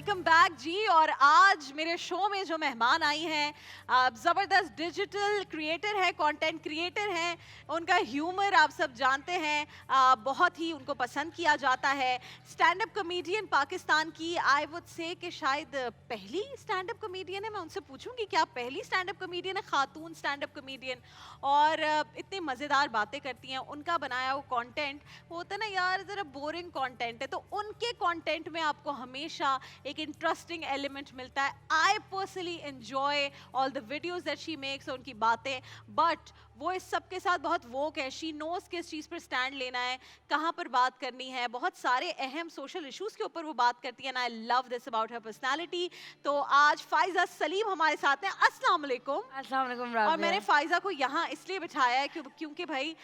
Welcome back जी। और आज मेरे शो में जो मेहमान आई हैं, ज़बरदस्त डिजिटल क्रिएटर है, कंटेंट क्रिएटर हैं। उनका ह्यूमर आप सब जानते हैं, बहुत ही उनको पसंद किया जाता है। स्टैंड अप कॉमेडियन पाकिस्तान की, आई वुड से कि शायद पहली स्टैंड अप कॉमेडियन है। मैं उनसे पूछूंगी क्या पहली स्टैंड अप कॉमेडियन है, खातून स्टैंड अप कॉमेडियन। और इतनी मज़ेदार बातें करती हैं। उनका बनाया हुआ कंटेंट वो होता है ना यार, ज़रा बोरिंग कंटेंट है, तो उनके कंटेंट में आपको हमेशा एक इंटरेस्टिंग एलिमेंट मिलता है। I personally enjoy all the videos that she makes, उनकी बातें। बट वो इस सब के साथ बहुत वोक है। शी नोज किस चीज़ पर स्टैंड लेना है, कहाँ पर बात करनी है। बहुत सारे अहम सोशल इश्यूज़ के ऊपर वो बात करती है। And I love this about her personality. तो आज फ़ाइज़ा सलीम हमारे साथ हैं। अस्सलाम वालेकुम। अस्सलाम वालेकुम और राबिया। मैंने फ़ाइज़ा को यहाँ इसलिए बिठाया है क्योंकि भाई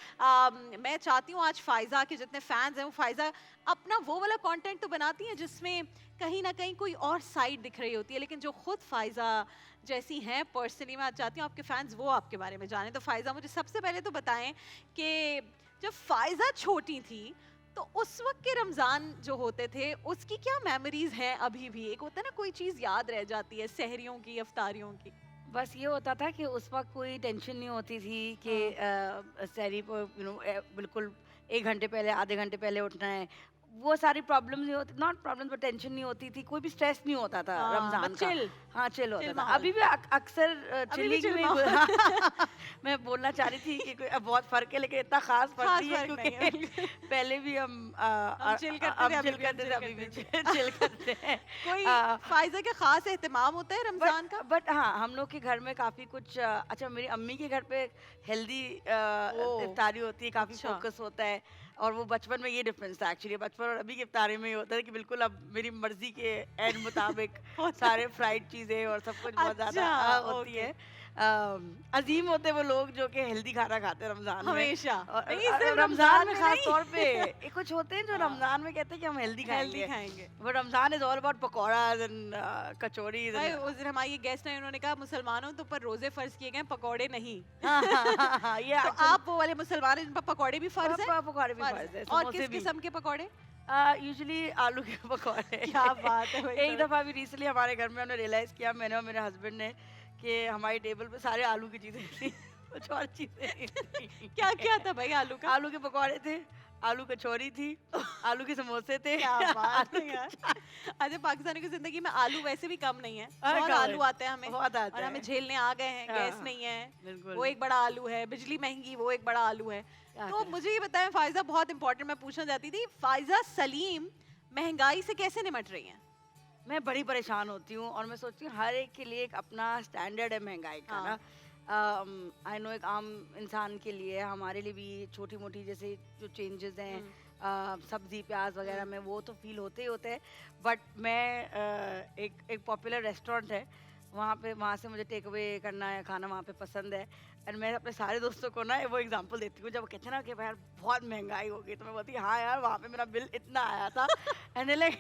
मैं चाहती हूँ आज फ़ाइज़ा के जितने फैंस हैं वो फ़ाइज़ा अपना वो वाला कंटेंट तो बनाती हैं जिसमें कहीं ना कहीं कोई और साइड दिख रही होती है, लेकिन जो खुद फ़ाइज़ा जैसी हैं पर्सनली, मैं आज चाहती हूँ आपके फैंस वो आपके बारे में जाने। तो फ़ाइज़ा मुझे सबसे पहले तो बताएं कि जब फ़ाइज़ा छोटी थी तो उस वक्त के रमज़ान जो होते थे उसकी क्या मेमोरीज हैं अभी भी? एक होता है ना कोई चीज़ याद रह जाती है, सहरियों की, अफ्तारियों की। बस ये होता था कि उस वक्त कोई टेंशन नहीं होती थी कि सहरी पर बिल्कुल 1 घंटे पहले आधे घंटे पहले उठना है। वो सारी प्रॉब्लम्स नहीं होती, नॉट प्रॉब्लम्स बट टेंशन नहीं होती थी, कोई भी स्ट्रेस नहीं होता था रमजान का। चिल हाँ चिल होता था। माहौल। अभी भी अक्सर अभी भी चिलिंग chill में माहौल। मैं बोलना चाह रही थी कि कोई बहुत फर्क है, लेकिन इतना खास फर्क खास नहीं है फर्क नहीं है। क्योंकि पहले भी हम हम चिल करते थे, अब चिल करते थे, अभी भी चिल करते हैं। कोई अ, फ़ाइज़ा का खास एहतमाम होता है रमज़ान का? बट हाँ, हम लोग के घर में काफ़ी कुछ अच्छा, मेरी अम्मी के घर पे हेल्दी ओह! इफ्तारी होती है, काफ़ी अच्छा। फोकस होता है। और वो बचपन में ये डिफरेंस था एक्चुअली, बचपन और अभी की इफ्तारी में ये होता है कि बिल्कुल अब मेरी मर्ज़ी के ऐन मुताबिक होता सारे फ्राइड चीज़ें और सब कुछ बहुत ज़्यादा अच्छा, होती ओके। है। अज़ीम होते वो लोग जो कि हेल्दी खाना खाते हैं रमज़ान में। हमेशा। और नहीं, सिर्फ रमज़ान में में ख़ास नहीं। तौर पे कुछ होते हैं जो हाँ। रमज़ान में कहते हैं कि हम हेल्दी हेल्दी खाएँगे। खाएँगे। वो Ramzan is all about pakoras and kachoris भाई एंड उस दिन हमारी गेस्ट आई, उन्होंने कहा मुसलमानों तो पर रोज़े फ़र्ज़ किए गए हैं, पकौड़े नहीं। हाँ, हाँ, हाँ, हाँ, ये तो एक्चुअली आप वो वाले मुसलमान हैं जिन पर पकौड़े भी फ़र्ज़ हैं? पकौड़े भी फ़र्ज़ फ़र्ज़ है, हैं। और समोसे किस भी। किस्म के पकौड़े? यूजुअली आलू के पकौड़े। क्या बात है भाई एक साहब। दफ़ा अभी रिसेंटली हमारे घर में हमने रियलाइज़ किया, मैंने और मेरे हस्बैंड ने, कि हमारी टेबल पे सारे आलू की चीज़ें थी, कुछ और चीज़ें नहीं थी। क्या था भाई आलू का? आलू के पकौड़े थे, आलू कचौरी थी, आलू के समोसे थे। क्या बात आलू है के यार। अच्छा, पाकिस्तानी की जिंदगी में आलू वैसे भी कम नहीं है, अरे बहुत कम आलू है, आते हैं हमें। बहुत आता और हमें है। झेलने आ गए हैं, गैस हाँ, नहीं है, बिल्कुल। वो एक बड़ा आलू है। बिजली महंगी, वो एक बड़ा आलू है। क्या तो करें? मुझे ये बताएं फायजा, बहुत इंपॉर्टेंट मैं पूछना चाहती थी, फायजा सलीम महंगाई से कैसे निपट रही हैं? मैं बड़ी परेशान होती हूँ और मैं सोचती हूँ हर एक के लिए एक अपना स्टैंडर्ड है महंगाई का हाँ। ना। आई नो एक आम इंसान के लिए, हमारे लिए भी छोटी मोटी जैसे जो चेंजेस हैं सब्जी प्याज वगैरह में, वो तो फील होते ही होते हैं। बट मैं एक पॉपुलर रेस्टोरेंट है वहाँ से मुझे टेक अवे करना है, खाना वहाँ पे पसंद है। एंड मैं अपने सारे दोस्तों को ना वो एग्जांपल देती हूँ, जब वो कहते हैं ना कि भाई यार बहुत महंगाई हो गई, तो मैं बोलती हाँ यार वहाँ पे मेरा बिल इतना आया था। एंड लाइक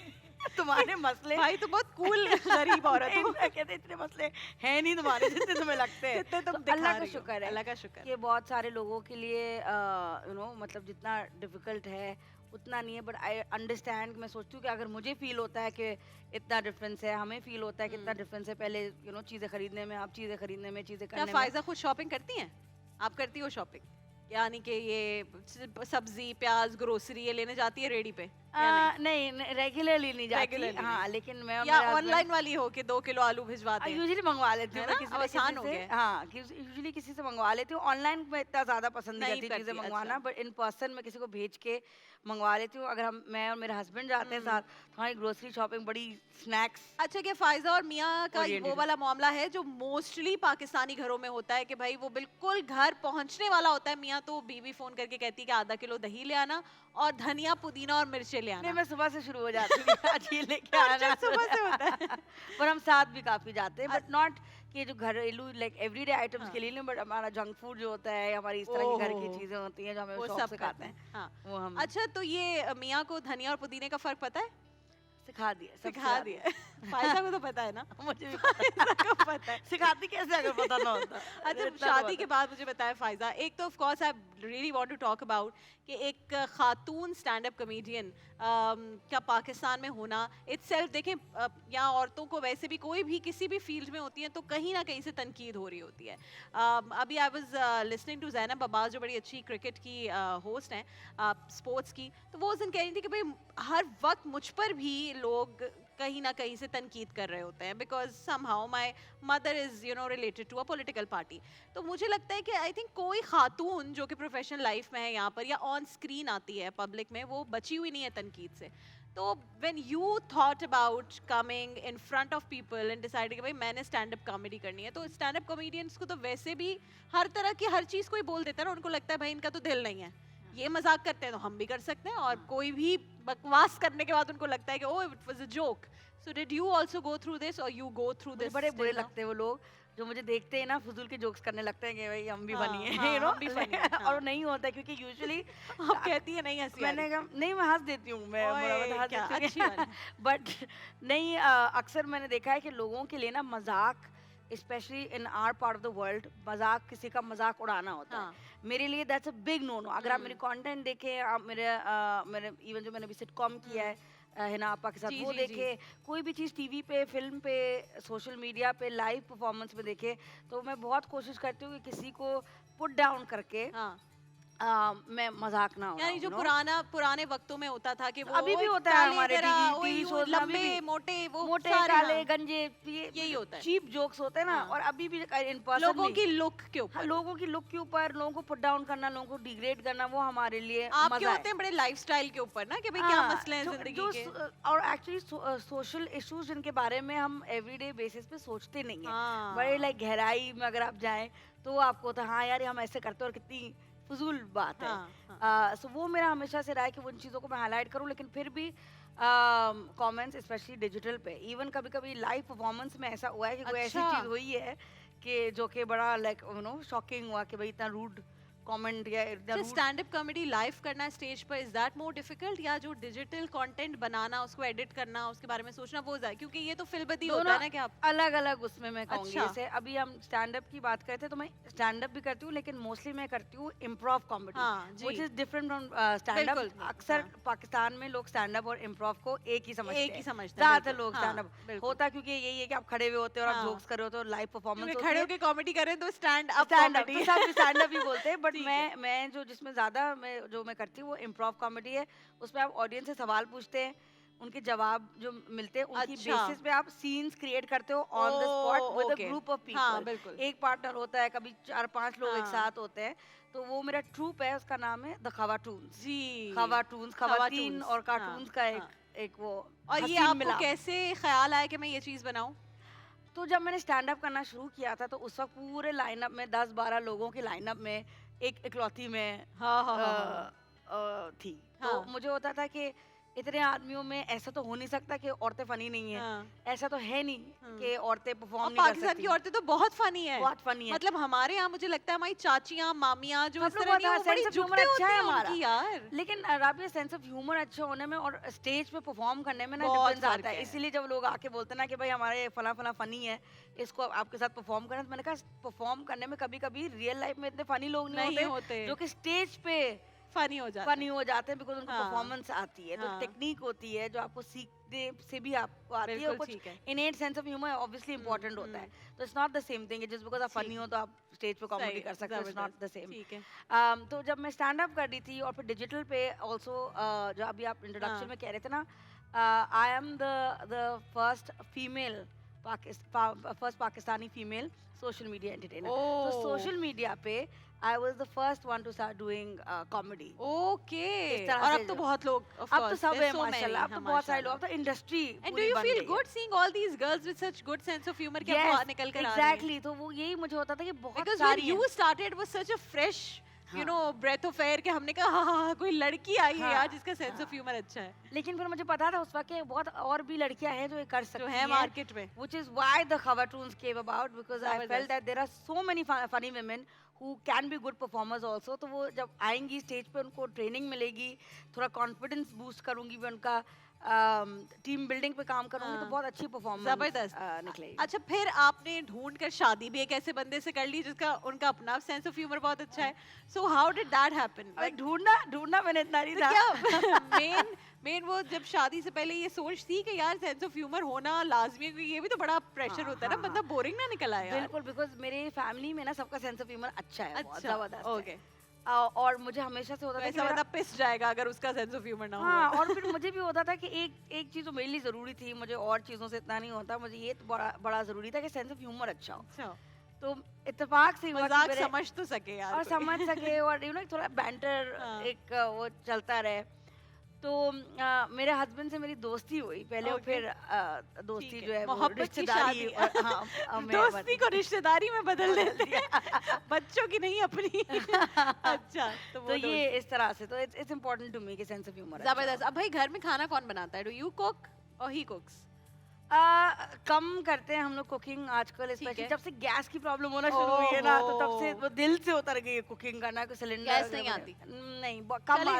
तुम्हारे मसले भाई तो बहुत कूल गरीब औरत नहीं, हो। मैं कहते इतने मसले हैं नहीं तुम्हारे जितने तुम्हें लगते हैं। जितने तुम तो दिखा अल्लाह का रही हो। शुक्र है अल्लाह का शुक्र। कि बहुत सारे लोगों के लिए मतलब जितना डिफिकल्ट है उतना नहीं है। बट आई अंडरस्टैंड, मैं सोचती हूँ कि अगर मुझे फील होता है कि इतना डिफरेंस है, हमें फील होता है कि इतना डिफरेंस है पहले चीज़ें खरीदने में, अब चीज़ें खरीदने में, चीज़ें क्या करने में। फायजा खुद शॉपिंग करती हैं? आप करती हो शॉपिंग? यानी कि ये सब्जी प्याज ग्रोसरी ये लेने जाती है रेडी पे या नहीं? नहीं रेगुलरली नहीं जाती। रेगुलरली हाँ, नहीं। लेकिन मैं और या मेरे हस्बैंड ऑनलाइन वाली हो कि 2 किलो आलू भिजवाते हैं? यूजुअली मंगवा लेती हूँ है मैं ना? किसी अब ना आसान किसी हो से। गया है। हाँ, यूजुअली किसी से मंगवा लेती हूँ। ऑनलाइन में इतना ज़्यादा पसंद नहीं नहीं करती चीज़ें करती, मंगवाना, अच्छा। बट इन पर्सन मैं किसी को भेज के मंगवा लेती हूँ। अगर मैं और मेरे हस्बैंड जाते हैं साथ, तो हमारी ग्रोसरी शॉपिंग बड़ी स्नैक्स अच्छा, क्या फायजा और मियाँ का वो ओरिएंटेड। वाला मामला है जो मोस्टली पाकिस्तानी घरों में होता है कि भाई वो बिल्कुल घर पहुंचने वाला होता है, मियाँ तो बीवी फोन करके कहती है कि आधा किलो दही ले आना और धनिया पुदीना और मिर्चे ले नहीं, आना। मैं सुबह से शुरू हो जाती हूँ कि आज ये लेके अच्छा, आना। सुबह से होता है। पर हम साथ भी काफ़ी जाते हैं, बट नॉट कि जो घरेलू लाइक एवरीडे आइटम्स हाँ। के लिए नहीं, बट हमारा जंक फूड जो होता है, हमारी इस तरह की घर की चीज़ें होती हैं जो हमें वो शौक सब से करते खाते हैं, हैं। हाँ। वो हम अच्छा, तो ये मियाँ को धनिया और पुदीने का फर्क पता है? सिखा दिया, सबसे सिखा ज़्यादा। दिया। फायदा को तो पता है ना। मुझे भी पता फायदा को पता है। सिखाती कैसे अगर पता ना होता। अच्छा, इतना तो शादी पता के बाद मुझे बताया फायजा, एक तो of course I really want to talk about कि एक खातून स्टैंड अप कॉमेडियन का पाकिस्तान में होना इटसेल्फ, देखें यहाँ औरतों को वैसे भी कोई भी किसी भी फील्ड में होती है तो कहीं ना कहीं से तनकीद हो रही होती है। अभी I was listening to Zainab Abbas जो बड़ी अच्छी क्रिकेट की होस्ट हैं, स्पोर्ट्स की, तो वो उस दिन कह रही थी कि भाई हर वक्त मुझ पर भी लोग कहीं ना कहीं से तनकीद कर रहे होते हैं because somehow my mother is you know related to a political party. तो मुझे लगता है कि आई थिंक कोई खातून जो कि प्रोफेशनल लाइफ में है यहाँ पर या ऑन स्क्रीन आती है पब्लिक में, वो बची हुई नहीं है तनकीद से। तो when you thought about coming in front of people and decide कि भाई मैंने स्टैंड अप कॉमेडी करनी है, तो स्टैंड अप कॉमेडियंस को तो वैसे भी हर तरह की हर चीज़ कोई बोल देता है ना, उनको लगता है भाई इनका तो दिल नहीं है, ये मजाक करते हैं तो हम भी कर सकते हैं, और कोई भी बकवास करने के बाद उनको लगता है कि oh it was a joke. So did you also go through this और यू गो थ्रू मुझे दिस? बड़े बुरे लगते हैं वो लोग जो मुझे देखते हैं ना फजूल के जोक्स करने लगते हैं कि भाई हम भी हाँ, फनी है, हाँ, यू नो। हम भी funny हैं, और हाँ। वो नहीं होता है क्योंकि यूजुअली आप कहती है नहीं हंसी आ मैंने रही। कहा नहीं, मैं हंस देती हूँ, मैं ओए, हंस क्या देती अच्छी बात हूँ। बट नहीं, अक्सर मैंने देखा है कि लोगों के लिए ना मजाक, specially in our part of the world, मजाक किसी का मजाक उड़ाना होता हाँ। है। मेरे लिए that's a big no no. अगर आप मेरे कंटेंट देखें, आप मेरे इवन जो मैंने अभी सिटकॉम किया है हिना आपा के साथ, जी, वो जी, जी। देखे, कोई भी चीज़ टीवी पे, फिल्म पे, सोशल मीडिया पे, लाइव परफॉर्मेंस में देखे, तो मैं बहुत कोशिश करती हूँ कि किसी को पुट डाउन करके हाँ, मैं मजाक ना यानी जो उड़ाऊं, पुराने वक्तों में होता था कि वो अभी भी ओए होता है काले हमारे तेरा, ओए टीवी यूं शोज में, अभी लंबे भी मोटे वो मोटे सारे, काले हाँ, गंजे, यही होता है। चीप जोक्स होते हैं ना। हाँ। और अभी भी इन पर्सन लोगों की लुक के हाँ, ऊपर। लोगों की लुक के ऊपर, लोगों को पुट डाउन करना, लोगों को डिग्रेड करना, वो हमारे लिए आपके मजा होते है। हैं बड़े लाइफस्टाइल के ऊपर ना कि भाई क्या हाँ, मसले हैं जिंदगी जो के। और एक्चुअली सोशल इश्यूज जिनके बारे में हम एवरीडे बेसिस पे सोचते नहीं है, हाँ। बड़े लाइक गहराई में अगर आप जाएं तो आपको होता है हाँ यार ये हम ऐसे करते हैं और कितनी फजूल बात है। हाँ, हाँ। सो वो मेरा हमेशा से रहा है कि उन चीज़ों को मैं हाईलाइट करूं, लेकिन फिर भी कमेंट्स स्पेशली डिजिटल पे, इवन कभी कभी लाइव परफॉर्मेंस में ऐसा हुआ है कि कोई ऐसी अच्छा। चीज़ हुई है कि जो कि बड़ा लाइक यू नो शॉकिंग हुआ कि भाई इतना रूड कमेंट या इतना जो rude stand up comedy live करना है स्टेज पर, इज दैट मोर डिफिकल्ट, या जो डिजिटल कंटेंट बनाना, उसको एडिट करना, उसके बारे में सोचना, वो ज्यादा, क्योंकि ये तो फिल्बदी होता दोनों है ना कि आप। अलग अलग उसमें मैं कहूँगी। अच्छा। जैसे अभी हम स्टैंड अप की बात करते हैं तो मैं स्टैंड अप भी करती हूँ, लेकिन मोस्टली मैं करती हूँ इम्प्रोव कॉमेडी, हाँ, जी। Which is different from stand up. बिल्कुल, अक्सर हाँ। पाकिस्तान में लोग स्टैंड अप और इम्प्रोव को एक ही समझते हैं, एक ही समझते हैं, ज्यादातर बिल्कुल, लोग हाँ, स्टैंड अप बिल्कुल। होता है क्योंकि यही है कि आप खड़े हुए होते हो और आप हाँ। जोक्स कर रहे होते हो, लाइव परफॉर्मेंस क्योंकि होती खड़े है, होके कॉमेडी करें तो stand up stand up comedy. तो सब स्टैंड अप ही बोलते हैं। बट ठीक है। मैं जो जिसमें ज्यादा मैं करती हूँ वो इम्प्रोव कॉमेडी है। उसमें आप ऑडियंस से सवाल पूछते हैं, उनके जवाब जो मिलते हैं उनकी अच्छा। बेसिस पे आप सीन्स क्रिएट करते हो on the spot with a okay. Group of हाँ, पीपल। बिल्कुल। एक पार्टनर होता है, कभी 4-5 लोग एक हाँ। साथ होते हैं। तो वो मेरा ट्रूप है, उसका नाम है द खवाटून्स। जी। खवाटून्स, खवातीन खवाटून्स, और कार्टून्स हाँ, का हाँ। एक वो और ये हसीन आपको मिलाप। कैसे ख्याल आया कि मैं ये चीज बनाऊं? तो जब मैंने स्टैंड अप करना शुरू किया था तो उस वक्त पूरे लाइनअप में 10-12 लोगों के लाइनअप में एक इकलौती में हाँ, हाँ, हाँ, हाँ। थी। हाँ। तो मुझे होता था कि इतने आदमियों में ऐसा तो हो नहीं सकता कि औरतें फनी नहीं है। हाँ। ऐसा तो है नहीं हाँ। कि औरतें परफॉर्म और नहीं कर पाकिस्तान सकती। की औरतें तो बहुत फनी है। बहुत फनी है। मतलब हमारे यहाँ मुझे लगता है हमारी चाचियाँ, मामियाँ जो सब इस लोग तरह की बहुत हैं, वो बड़ी sense of humor जुगते अच्छा होती है हैं हमारा। उनकी यार। लेकिन राबिया, सेंस ऑफ ह्यूमर अच्छा होने में और स्टेज पे परफॉर्म करने में ना बहुत डिफरेंस फर्क आता है। है। इसीलिए जब लोग आके बोलते हैं ना कि भाई हमारे फला फला फनी है, इसको आपके साथ परफॉर्म करना, तो मैंने कहा परफॉर्म करने में कभी कभी रियल लाइफ में इतने फनी लोग नहीं नहीं होते होते। जो कि स्टेज पे फनी हो जाता फनी हो जाते हैं, बिकॉज उनको हाँ। परफॉर्मेंस आती है। तो हाँ। टेक्निक होती है जो आपको सीखने से भी आपको आती है, और बिल्कुल कुछ ठीक है। इनेट sense of humour obviously important होता है। तो it's not the same thing, just because आप ठीक फनी हो तो आप स्टेज पे कॉमेडी सही, कर सकते हो, इट्स नॉट द जबरदस्त, सेम। ठीक है। तो जब मैं स्टैंड अप कर रही थी और फिर डिजिटल पे ऑल्सो, जो अभी आप इंट्रोडक्शन हाँ। में कह रहे थे ना, I am the first female first Pakistani female social media entertainer. तो ओह। सोशल मीडिया पे I was the first one two start doing comedy. Okay. इस तरह और से अब तो जो- बहुत लोग of अब तो course, सब there's है so many, माशाल्लाह, अब तो हाँ, बहुत सारे लोग, माशाल्लाह। अब तो industry And do you feel good seeing all these girls with such good sense of humor कि अब वो निकल कर आ रही हैं? एग्जैक्टली। तो वो यही मुझे होता था कि बहुत Because when सारी you हैं। started was such a fresh, you हाँ। know, breath of air कि हमने कहा हाँ, हाँ, हाँ, कोई लड़की आई है हाँ, यार जिसका सेंस हाँ। ऑफ ह्यूमर अच्छा है, लेकिन फिर मुझे पता था उस वक्त कि बहुत और भी लड़कियां हैं जो ये कर जो सकती है हैं, मार्केट में। which is why the Khawatuns came about, because I felt जबरदस्त। that there are so many funny women who can be good performers also। तो वो जब आएंगी स्टेज पे उनको ट्रेनिंग मिलेगी, थोड़ा कॉन्फिडेंस बूस्ट करूंगी मैं उनका, टीम बिल्डिंग पे काम करूंगी तो हाँ। बहुत अच्छी परफॉर्मेंस जबरदस्त। निकलेगी। अच्छा, फिर आपने ढूंढ कर शादी भी एक ऐसे बंदे से कर ली जिसका उनका अपना सेंस ऑफ ह्यूमर बहुत अच्छा है। So how did that happen? अरे ढूंढना ढूंढना मैंने इतना नहीं तो था। क्या मेन मेन वो जब शादी से पहले ये सोच थी कि यार सेंस ऑफ ह्यूमर होना लाजमी है, क्योंकि ये भी तो बड़ा प्रेशर हाँ, होता है ना, हाँ, बंदा बोरिंग ना निकल आए यार। बिल्कुल, बिकॉज मेरे फैमिली में ना सबका सेंस ऑफ ह्यूमर अच्छा है, बहुत अच्छा, जबरदस्त ओके। है। और मुझे हमेशा से होता था कि ऐसा मेरा- बंदा पिस जाएगा अगर उसका सेंस ऑफ ह्यूमर ना हो। हाँ, और फिर मुझे भी होता था कि एक चीज तो मेरे लिए जरूरी थी, मुझे और चीजों से इतना नहीं होता, मुझे ये तो बड़ा बड़ा जरूरी था कि सेंस ऑफ ह्यूमर अच्छा हो। अच्छा, तो इत्तेफाक से हुआ कि मजाक मेरे- समझ तो सके यार और कोई। समझ सके और थोड़ा बैंटर हाँ। एक वो चलता रहे। तो मेरे हस्बैंड से मेरी दोस्ती हुई पहले और Okay. फिर दोस्ती ठीक है, जो है वो मोहब्बत की रिश्तेदारी शादी। और हाँ, मैं दोस्ती को रिश्तेदारी में बदल देते हैं, बच्चों की नहीं अपनी। अच्छा, तो वो तो ये इस तरह से तो इट्स इम्पोर्टेंट टू मी कि सेंस ऑफ ह्यूमर जबरदस्त। अब भाई घर में खाना कौन बनाता है? डू यू कुक और ही कुक्स? कम करते हैं हम लोग कुकिंग आजकल, ठीक स्पेशली है। जब से गैस की प्रॉब्लम होना शुरू हुई है ना, तो तब से ओहो। वो दिल से उतर गई है कुकिंग करना, कोई सिलेंडर गैस नहीं आती? नहीं, कम चले,